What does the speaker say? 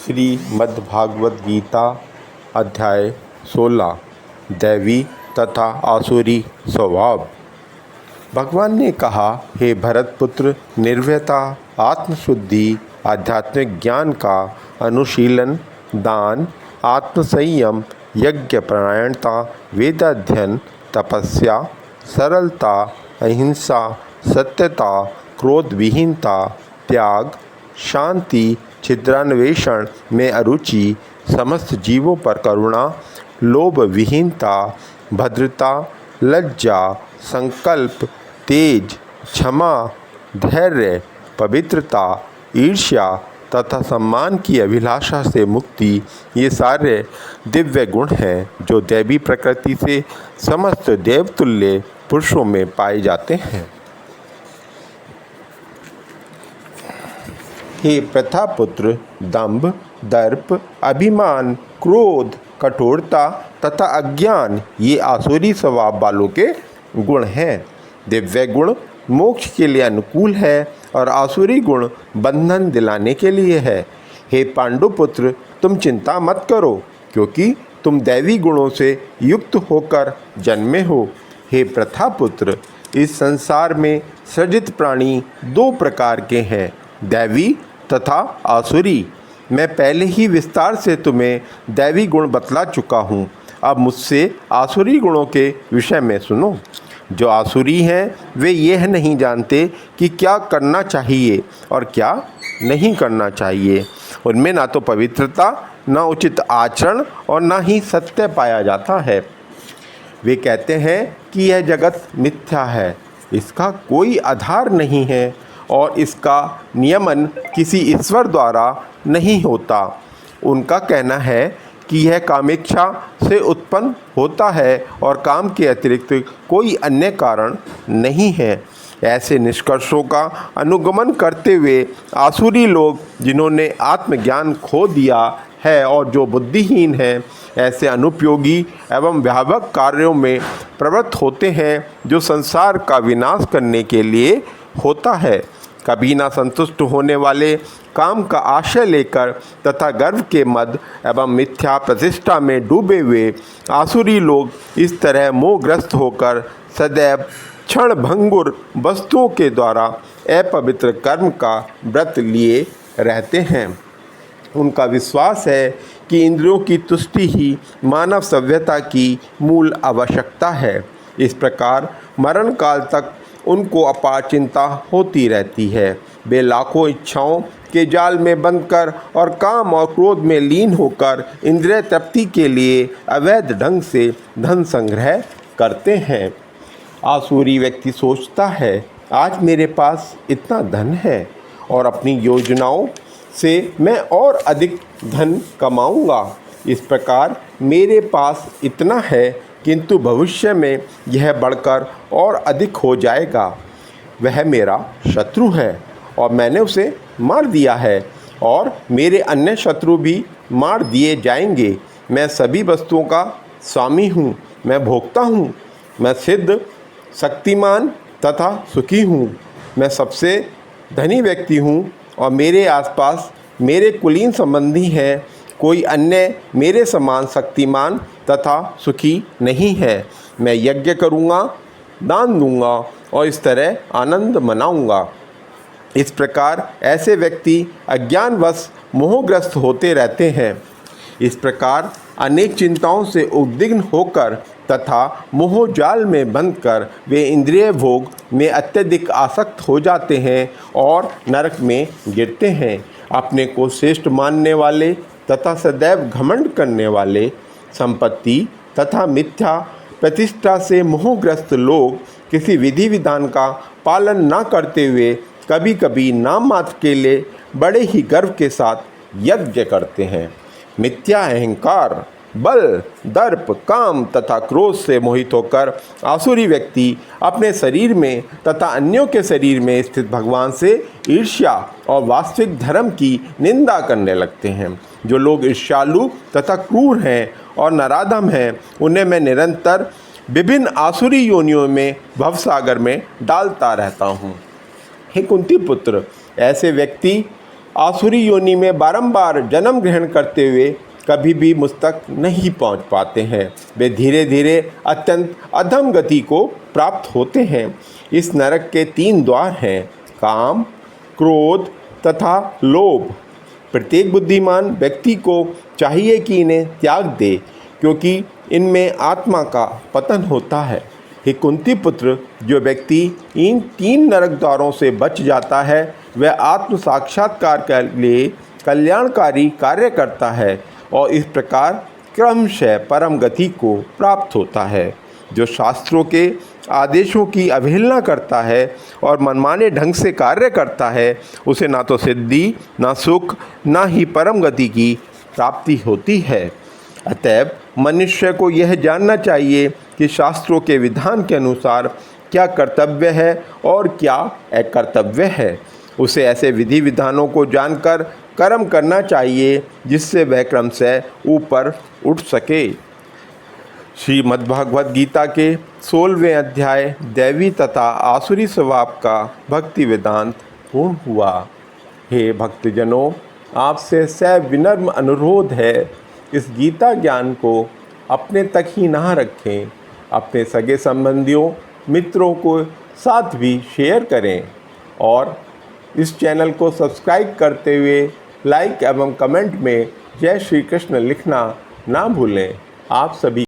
श्रीमद्भागवत गीता अध्याय 16 दैवी तथा आसुरी स्वभाव। भगवान ने कहा, हे भरतपुत्र, निर्भयता, आत्मशुद्धि, आध्यात्मिक ज्ञान का अनुशीलन, दान, आत्मसंयम, यज्ञ परायणता, वेदाध्ययन, तपस्या, सरलता, अहिंसा, सत्यता, क्रोध विहीनता, त्याग, शांति, छिद्रान्वेषण में अरुचि, समस्त जीवों पर करुणा, लोभ विहीनता, भद्रता, लज्जा, संकल्प, तेज, क्षमा, धैर्य, पवित्रता, ईर्ष्या तथा सम्मान की अभिलाषा से मुक्ति, ये सारे दिव्य गुण हैं जो दैवी प्रकृति से समस्त देवतुल्य पुरुषों में पाए जाते हैं। हे प्रथापुत्र, दंभ, दर्प, अभिमान, क्रोध, कठोरता तथा अज्ञान ये आसुरी स्वभाव वालों के गुण हैं। दिव्य गुण मोक्ष के लिए अनुकूल है और आसुरी गुण बंधन दिलाने के लिए है। हे पांडुपुत्र, तुम चिंता मत करो, क्योंकि तुम दैवी गुणों से युक्त होकर जन्मे हो। हे प्रथापुत्र, इस संसार में सृजित प्राणी दो प्रकार के हैं, दैवी तथा आसुरी। मैं पहले ही विस्तार से तुम्हें दैवी गुण बतला चुका हूँ। अब मुझसे आसुरी गुणों के विषय में सुनो। जो आसुरी हैं वे यह नहीं जानते कि क्या करना चाहिए और क्या नहीं करना चाहिए। उनमें ना तो पवित्रता, ना उचित आचरण और ना ही सत्य पाया जाता है। वे कहते हैं कि यह जगत मिथ्या है, इसका कोई आधार नहीं है और इसका नियमन किसी ईश्वर द्वारा नहीं होता। उनका कहना है कि यह कामेच्छा से उत्पन्न होता है और काम के अतिरिक्त कोई अन्य कारण नहीं है। ऐसे निष्कर्षों का अनुगमन करते हुए आसुरी लोग, जिन्होंने आत्मज्ञान खो दिया है और जो बुद्धिहीन हैं, ऐसे अनुपयोगी एवं व्यापक कार्यों में प्रवृत्त होते हैं जो संसार का विनाश करने के लिए होता है। कभी ना संतुष्ट होने वाले काम का आशय लेकर तथा गर्व के मद एवं मिथ्या प्रतिष्ठा में डूबे हुए आसुरी लोग इस तरह मोहग्रस्त होकर सदैव क्षणभंगुर वस्तुओं के द्वारा अपवित्र कर्म का व्रत लिए रहते हैं। उनका विश्वास है कि इंद्रियों की तुष्टि ही मानव सभ्यता की मूल आवश्यकता है। इस प्रकार मरण काल तक उनको अपार चिंता होती रहती है। वे लाखों इच्छाओं के जाल में बंधकर और काम और क्रोध में लीन होकर इंद्रिय तृप्ति के लिए अवैध ढंग से धन संग्रह करते हैं। आसुरी व्यक्ति सोचता है, आज मेरे पास इतना धन है और अपनी योजनाओं से मैं और अधिक धन कमाऊंगा। इस प्रकार मेरे पास इतना है, किंतु भविष्य में यह बढ़कर और अधिक हो जाएगा। वह मेरा शत्रु है और मैंने उसे मार दिया है और मेरे अन्य शत्रु भी मार दिए जाएंगे। मैं सभी वस्तुओं का स्वामी हूँ, मैं भोक्ता हूँ, मैं सिद्ध, शक्तिमान तथा सुखी हूँ। मैं सबसे धनी व्यक्ति हूँ और मेरे आसपास मेरे कुलीन संबंधी हैं। कोई अन्य मेरे समान शक्तिमान तथा सुखी नहीं है। मैं यज्ञ करूँगा, दान दूंगा और इस तरह आनंद मनाऊंगा। इस प्रकार ऐसे व्यक्ति अज्ञानवश मोहग्रस्त होते रहते हैं। इस प्रकार अनेक चिंताओं से उद्विग्न होकर तथा मोहजाल में बंधकर वे इंद्रिय भोग में अत्यधिक आसक्त हो जाते हैं और नरक में गिरते हैं। अपने को श्रेष्ठ मानने वाले तथा सदैव घमंड करने वाले, संपत्ति तथा मिथ्या प्रतिष्ठा से मोहग्रस्त लोग किसी विधि विधान का पालन न करते हुए कभी कभी नाम मात्र के लिए बड़े ही गर्व के साथ यज्ञ करते हैं। मिथ्या अहंकार, बल, दर्प, काम तथा क्रोध से मोहित होकर आसुरी व्यक्ति अपने शरीर में तथा अन्यों के शरीर में स्थित भगवान से ईर्ष्या और वास्तविक धर्म की निंदा करने लगते हैं। जो लोग ईर्ष्यालु तथा क्रूर हैं और नराधम हैं, उन्हें मैं निरंतर विभिन्न आसुरी योनियों में भवसागर में डालता रहता हूँ। हे कुंती पुत्र, ऐसे व्यक्ति आसुरी योनि में बारंबार जन्म ग्रहण करते हुए कभी भी मुझ तक नहीं पहुंच पाते हैं। वे धीरे धीरे अत्यंत अधम गति को प्राप्त होते हैं। इस नरक के 3 द्वार हैं, काम, क्रोध तथा लोभ। प्रत्येक बुद्धिमान व्यक्ति को चाहिए कि इन्हें त्याग दे, क्योंकि इनमें आत्मा का पतन होता है। हे कुंती पुत्र, जो व्यक्ति इन 3 नरक द्वारों से बच जाता है वह आत्म साक्षात्कार के लिए कल्याणकारी कार्य करता है और इस प्रकार क्रमशः परम गति को प्राप्त होता है। जो शास्त्रों के आदेशों की अवहेलना करता है और मनमाने ढंग से कार्य करता है, उसे ना तो सिद्धि, ना सुख, ना ही परम गति की प्राप्ति होती है। अतएव मनुष्य को यह जानना चाहिए कि शास्त्रों के विधान के अनुसार क्या कर्तव्य है और क्या अकर्तव्य है। उसे ऐसे विधि विधानों को जानकर कर्म करना चाहिए जिससे वह क्रमशः ऊपर उठ सके। श्रीमद्भागवत गीता के 16वें अध्याय दैवी तथा आसुरी स्वभाव का भक्ति वेदांत पूर्ण हुआ। हे भक्तजनों, आपसे सविनम्र अनुरोध है, इस गीता ज्ञान को अपने तक ही ना रखें, अपने सगे संबंधियों मित्रों को साथ भी शेयर करें और इस चैनल को सब्सक्राइब करते हुए लाइक एवं कमेंट में जय श्री कृष्ण लिखना ना भूलें। आप सभी